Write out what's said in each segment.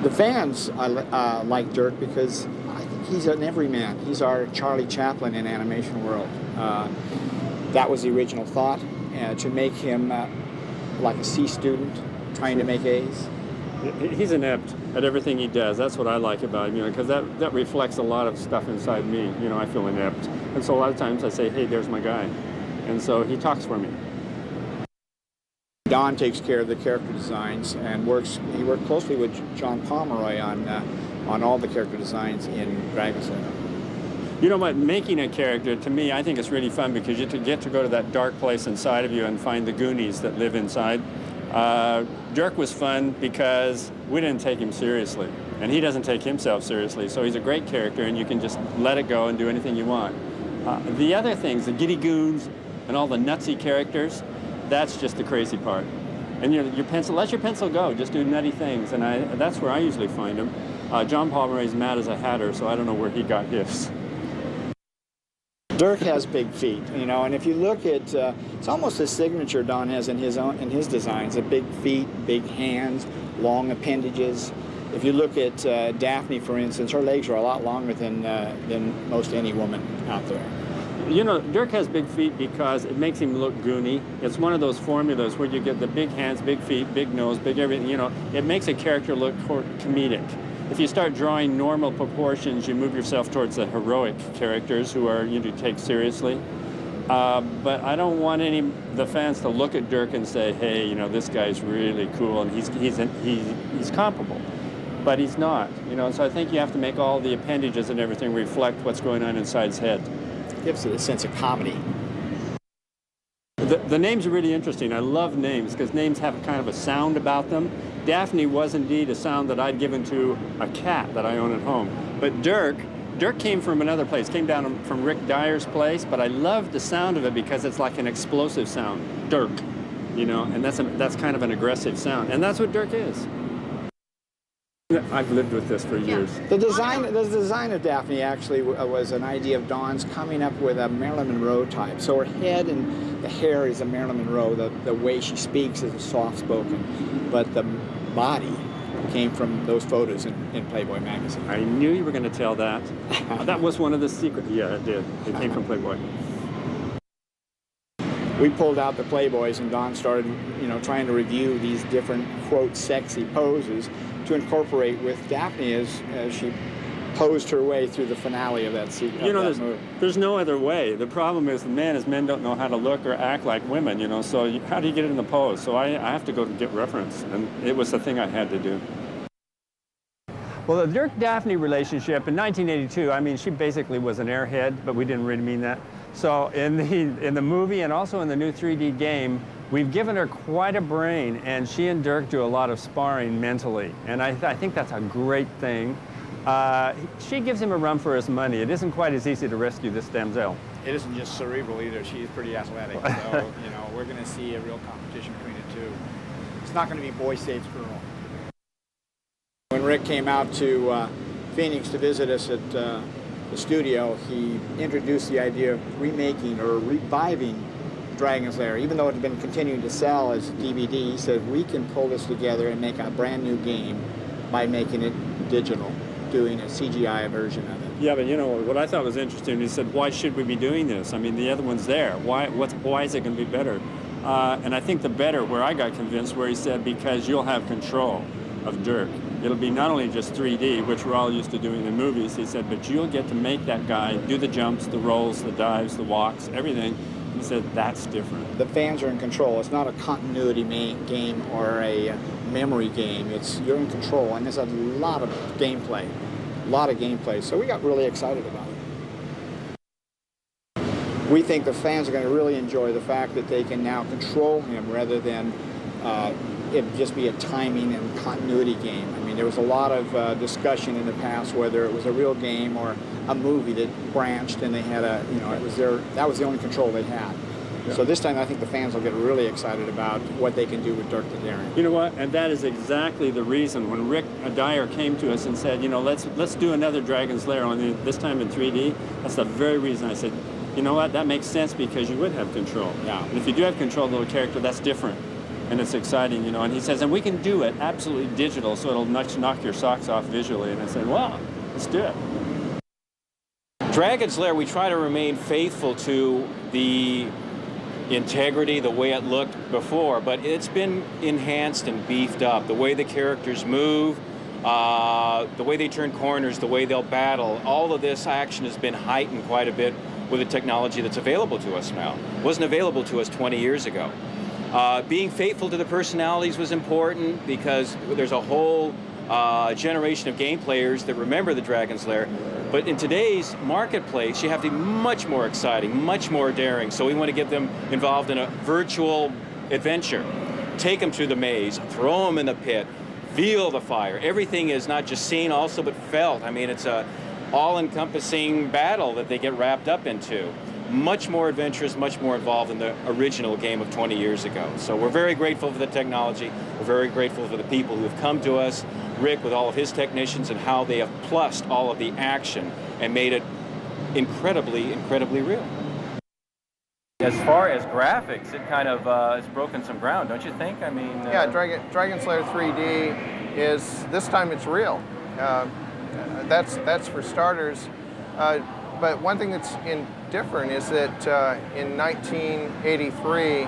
The fans like Dirk because I think he's an everyman. He's our Charlie Chaplin in animation world. That was the original thought, to make him like a C student trying to make A's. He's inept at everything he does. That's what I like about him, because that reflects a lot of stuff inside me. I feel inept. And so a lot of times I say, hey, there's my guy. And so he talks for me. Don takes care of the character designs and he worked closely with John Pomeroy on all the character designs in Dragon's Lair. You know what, making a character, to me, I think it's really fun because you get to go to that dark place inside of you and find the Goonies that live inside. Dirk was fun because we didn't take him seriously, and he doesn't take himself seriously, so he's a great character, and you can just let it go and do anything you want. The other things, the Giddy Goons and all the nutsy characters, that's just the crazy part. And your pencil, let your pencil go, just do nutty things, and that's where I usually find him. John Pomeroy's mad as a hatter, so I don't know where he got his. Dirk has big feet, and if you look at, it's almost a signature Don has in his designs, big feet, big hands, long appendages. If you look at Daphne, for instance, her legs are a lot longer than most any woman out there. Dirk has big feet because it makes him look goony. It's one of those formulas where you get the big hands, big feet, big nose, big everything. It makes a character look comedic. If you start drawing normal proportions, you move yourself towards the heroic characters who are you take seriously. But I don't want the fans to look at Dirk and say, hey, this guy's really cool and he's comparable. But he's not, so I think you have to make all the appendages and everything reflect what's going on inside his head. Gives it a sense of comedy. The names are really interesting. I love names because names have kind of a sound about them. Daphne was indeed a sound that I'd given to a cat that I own at home. But Dirk came from another place, came down from Rick Dyer's place, but I loved the sound of it because it's like an explosive sound, Dirk, and that's kind of an aggressive sound. And that's what Dirk is. I've lived with this for years. The design of Daphne actually was an idea of Dawn's coming up with a Marilyn Monroe type. So her head and the hair is a Marilyn Monroe. The way she speaks is soft-spoken. But the body came from those photos in Playboy magazine. I knew you were going to tell that. That was one of the secrets. Yeah, it did. It came from Playboy. We pulled out the Playboys and Dawn started, trying to review these different, quote, sexy poses to incorporate with Daphne as she posed her way through the finale of that sequence. There's no other way. The problem is men don't know how to look or act like women, so how do you get it in the pose? So I have to go and get reference, and it was the thing I had to do. Well, the Dirk-Daphne relationship in 1982, she basically was an airhead, but we didn't really mean that. So in the movie and also in the new 3D game, we've given her quite a brain, and she and Dirk do a lot of sparring mentally, and I think that's a great thing. She gives him a run for his money. It isn't quite as easy to rescue this damsel. It isn't just cerebral either. She's pretty athletic, so we're going to see a real competition between the two. It's not going to be boy saves girl. When Rick came out to Phoenix to visit us at the studio, he introduced the idea of remaking or reviving Dragon's Lair. Even though it had been continuing to sell as DVD, he said, we can pull this together and make a brand new game by making it digital, doing a CGI version of it. Yeah, but what I thought was interesting, he said, why should we be doing this? The other one's there. Why is it going to be better? And I think the better, where I got convinced, where he said, because you'll have control of Dirk. It'll be not only just 3D, which we're all used to doing in movies, he said, but you'll get to make that guy do the jumps, the rolls, the dives, the walks, everything. He said, that's different. The fans are in control. It's not a continuity game or a memory game. You're in control, and there's a lot of gameplay. So we got really excited about it. We think the fans are going to really enjoy the fact that they can now control him rather than it just be a timing and continuity game. There was a lot of discussion in the past whether it was a real game or a movie that branched and they had that was the only control they had. Yeah. So this time I think the fans will get really excited about what they can do with Dirk the Daring. You know what? And that is exactly the reason when Rick Dyer came to us and said, let's do another Dragon's Lair, only this time in 3D. That's the very reason I said, you know what? That makes sense because you would have control. Yeah. And if you do have control of the little character, that's different. and it's exciting, you know. And he says, and we can do it absolutely digital, so it'll knock your socks off visually. And I said, well, let's do it. Dragon's Lair, we try to remain faithful to the integrity, the way it looked before, but it's been enhanced and beefed up. The way the characters move, the way they turn corners, the way they'll battle, all of this action has been heightened quite a bit with the technology that's available to us now. It wasn't available to us 20 years ago. Being faithful to the personalities was important because there's a whole generation of game players that remember the Dragon's Lair. But in today's marketplace, you have to be much more exciting, much more daring. So we want to get them involved in a virtual adventure. Take them through the maze, throw them in the pit, feel the fire. Everything is not just seen also, but felt. I mean, it's a all-encompassing battle that they get wrapped up into. Much more adventurous, much more involved than the original game of 20 years ago. So we're very grateful for the technology. We're very grateful for the people who have come to us, Rick with all of his technicians, and how they have plussed all of the action and made it incredibly, incredibly real. As far as graphics, it kind of has broken some ground, don't you think? I mean, yeah, Dragon's Lair 3D is, this time it's real. That's for starters. But one thing that's different is that in 1983,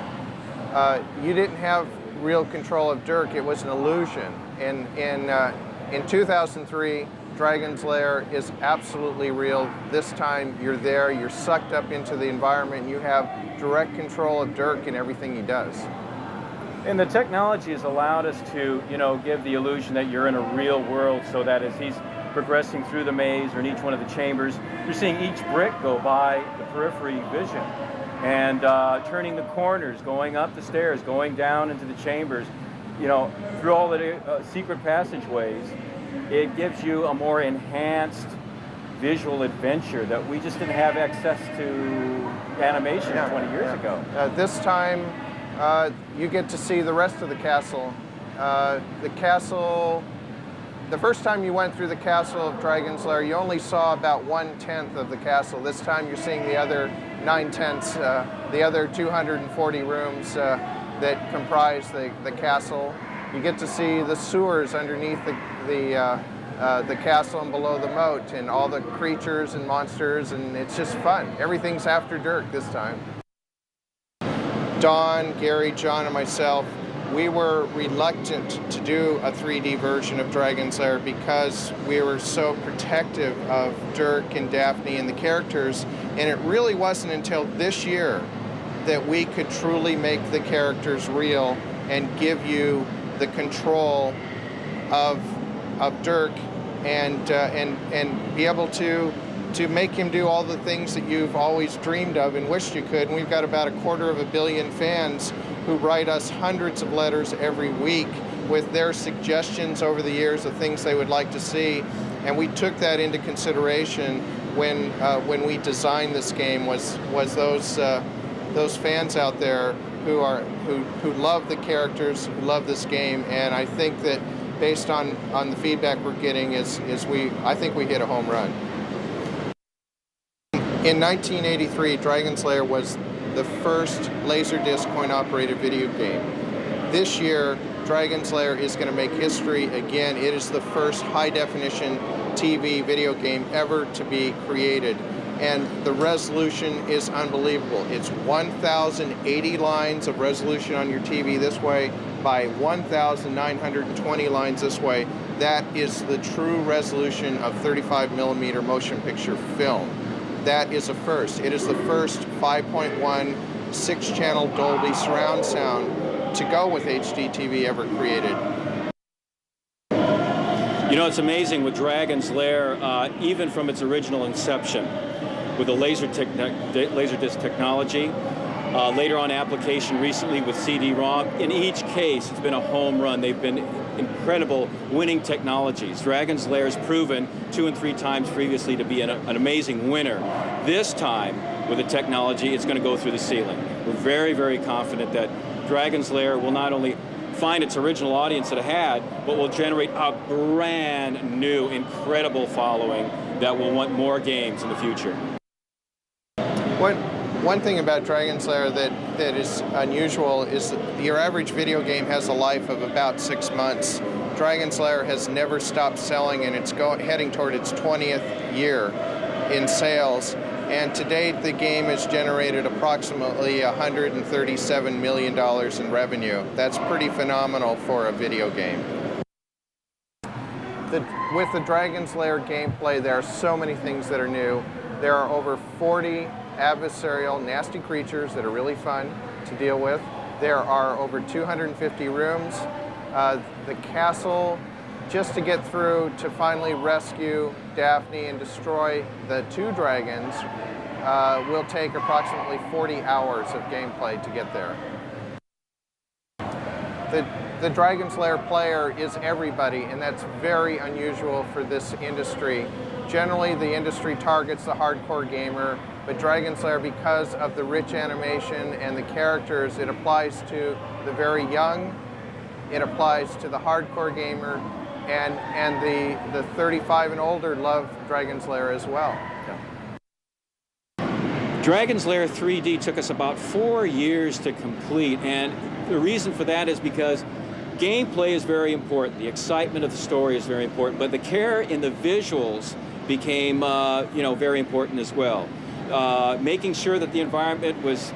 you didn't have real control of Dirk. It was an illusion. And in 2003, Dragon's Lair is absolutely real. This time you're there, you're sucked up into the environment, and you have direct control of Dirk and everything he does. and the technology has allowed us to, give the illusion that you're in a real world, so that as he's progressing through the maze or in each one of the chambers, you're seeing each brick go by the periphery vision, and turning the corners, going up the stairs, going down into the chambers, through all the secret passageways. It gives you a more enhanced visual adventure that we just didn't have access to animation 20 years ago. This time, you get to see the rest of the castle. The first time you went through the castle of Dragon's Lair, you only saw about 1/10 of the castle. This time you're seeing the other 9/10, the other 240 rooms that comprise the castle. You get to see the sewers underneath the castle and below the moat, and all the creatures and monsters, and it's just fun. Everything's after Dirk this time. Don, Gary, John, and myself, we were reluctant to do a 3D version of Dragon's Lair because we were so protective of Dirk and Daphne and the characters, and it really wasn't until this year that we could truly make the characters real and give you the control of Dirk and be able to make him do all the things that you've always dreamed of and wished you could. And we've got about 250 million fans who write us hundreds of letters every week with their suggestions over the years of things they would like to see. And we took that into consideration when we designed this game, was those fans out there who love the characters, who love this game. And I think that based on the feedback we're getting I think we hit a home run. In 1983, Dragon's Lair was the first Laserdisc coin-operated video game. This year, Dragon's Lair is going to make history again. It is the first high-definition TV video game ever to be created. And the resolution is unbelievable. It's 1,080 lines of resolution on your TV this way by 1,920 lines this way. That is the true resolution of 35 millimeter motion picture film. That is a first. It is the first 5.1 6-channel Dolby surround sound to go with HD TV ever created. It's amazing with Dragon's Lair, even from its original inception, with the Laserdisc technology, later on application recently with CD-ROM. In each case, it's been a home run. They've been incredible winning technologies. Dragon's Lair has proven 2 and 3 times previously to be an amazing winner. This time, with the technology, it's going to go through the ceiling. We're very, very confident that Dragon's Lair will not only find its original audience that it had, but will generate a brand new, incredible following that will want more games in the future. One thing about Dragon Slayer that is unusual is that your average video game has a life of about 6 months. Dragon Slayer has never stopped selling, and it's heading toward its 20th year in sales. And to date, the game has generated approximately $137 million in revenue. That's pretty phenomenal for a video game. With the Dragon Slayer gameplay, there are so many things that are new. There are over 40 adversarial, nasty creatures that are really fun to deal with. There are over 250 rooms. The castle, just to get through to finally rescue Daphne and destroy the 2 dragons, will take approximately 40 hours of gameplay to get there. The Dragon Slayer player is everybody, and that's very unusual for this industry. Generally, the industry targets the hardcore gamer, but Dragon Slayer, because of the rich animation and the characters, it applies to the very young, it applies to the hardcore gamer, and the 35 and older love Dragon Slayer as well. Dragon's Lair 3D took us about 4 years to complete, and the reason for that is because gameplay is very important. The excitement of the story is very important, but the care in the visuals became very important as well. Making sure that the environment was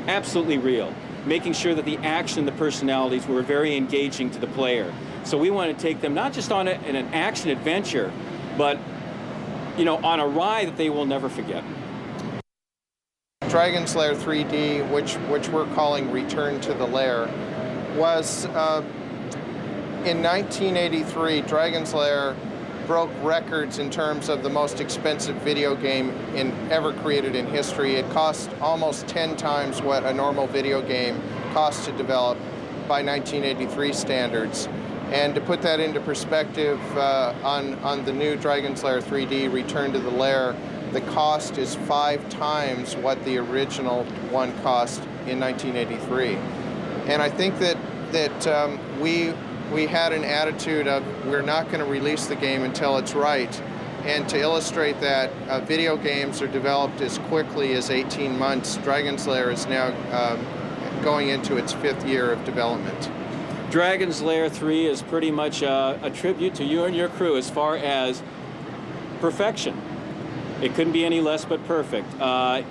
absolutely real, making sure that the action, the personalities were very engaging to the player. So we want to take them not just on an action adventure, but on a ride that they will never forget. Dragon Slayer 3D, which we're calling Return to the Lair, was in 1983. Dragon Slayer broke records in terms of the most expensive video game ever created in history. It cost almost 10 times what a normal video game cost to develop by 1983 standards. And to put that into perspective, on the new Dragon Slayer 3D Return to the Lair, the cost is 5 times what the original one cost in 1983. And I think that we had an attitude of we're not going to release the game until it's right. And to illustrate that, video games are developed as quickly as 18 months. Dragon Slayer is now going into its 5th year of development. Dragon's Lair 3 is pretty much a tribute to you and your crew as far as perfection. It couldn't be any less but perfect.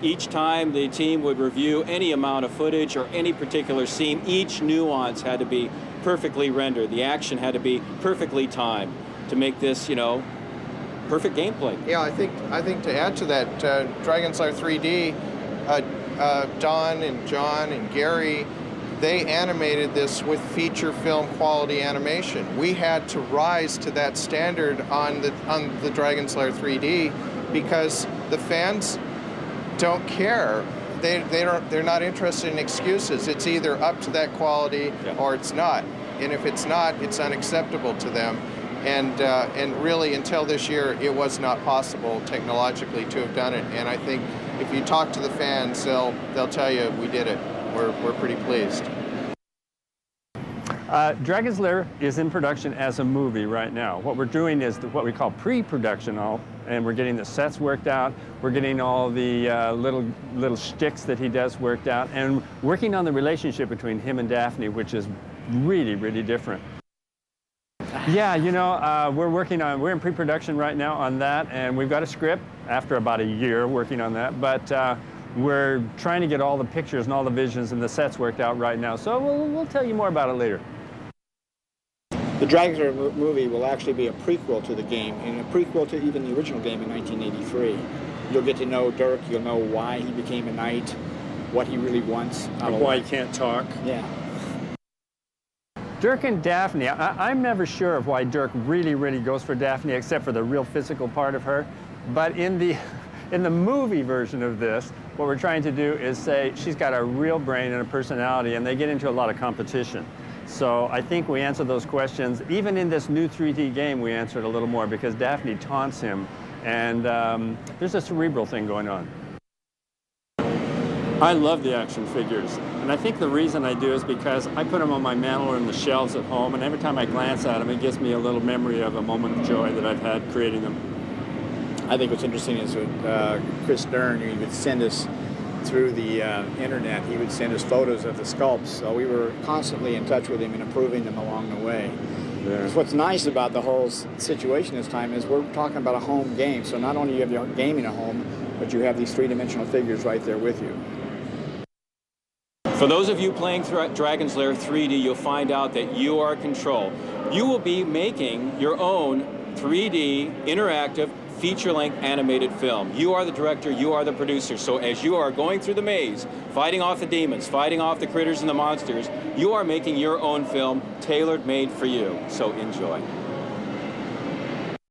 Each time the team would review any amount of footage or any particular scene, each nuance had to be perfectly rendered. The action had to be perfectly timed to make this, perfect gameplay. Yeah, I think to add to that, Dragon Slayer 3D, Don and John and Gary, they animated this with feature film quality animation. We had to rise to that standard on the Dragon Slayer 3D because the fans don't care. They're not interested in excuses. It's either up to that quality or it's not. And if it's not, it's unacceptable to them. And really, until this year, it was not possible technologically to have done it. And I think if you talk to the fans, they'll tell you we did it. We're pretty pleased. Dragon's Lair is in production as a movie right now. What we're doing is what we call pre-production, and we're getting the sets worked out. We're getting all the little shticks that he does worked out, and working on the relationship between him and Daphne, which is really, really different. Yeah, we're in pre-production right now on that, and we've got a script after about a year working on that, but we're trying to get all the pictures and all the visions and the sets worked out right now, so we'll tell you more about it later. The Dragon Slayer movie will actually be a prequel to the game, and a prequel to even the original game in 1983. You'll get to know Dirk, you'll know why he became a knight, what he really wants. And why he can't talk. Yeah. Dirk and Daphne, I'm never sure of why Dirk really, really goes for Daphne, except for the real physical part of her. But in the movie version of this, what we're trying to do is say she's got a real brain and a personality, and they get into a lot of competition. So I think we answer those questions. Even in this new 3D game, we answered a little more because Daphne taunts him, and there's a cerebral thing going on. I love the action figures, and I think the reason I do is because I put them on my mantle or in the shelves at home, and every time I glance at them, it gives me a little memory of a moment of joy that I've had creating them. I think what's interesting is with Chris Dern, he would send us through the internet, he would send us photos of the sculpts. So we were constantly in touch with him and improving them along the way. Yeah. What's nice about the whole situation this time is we're talking about a home game. So not only do you have your gaming at home, but you have these three-dimensional figures right there with you. For those of you playing Dragon's Lair 3D, you'll find out that you are in control. You will be making your own 3D interactive feature-length animated film. You are the director, you are the producer. So as you are going through the maze, fighting off the demons, fighting off the critters and the monsters, you are making your own film, tailor-made for you. So enjoy.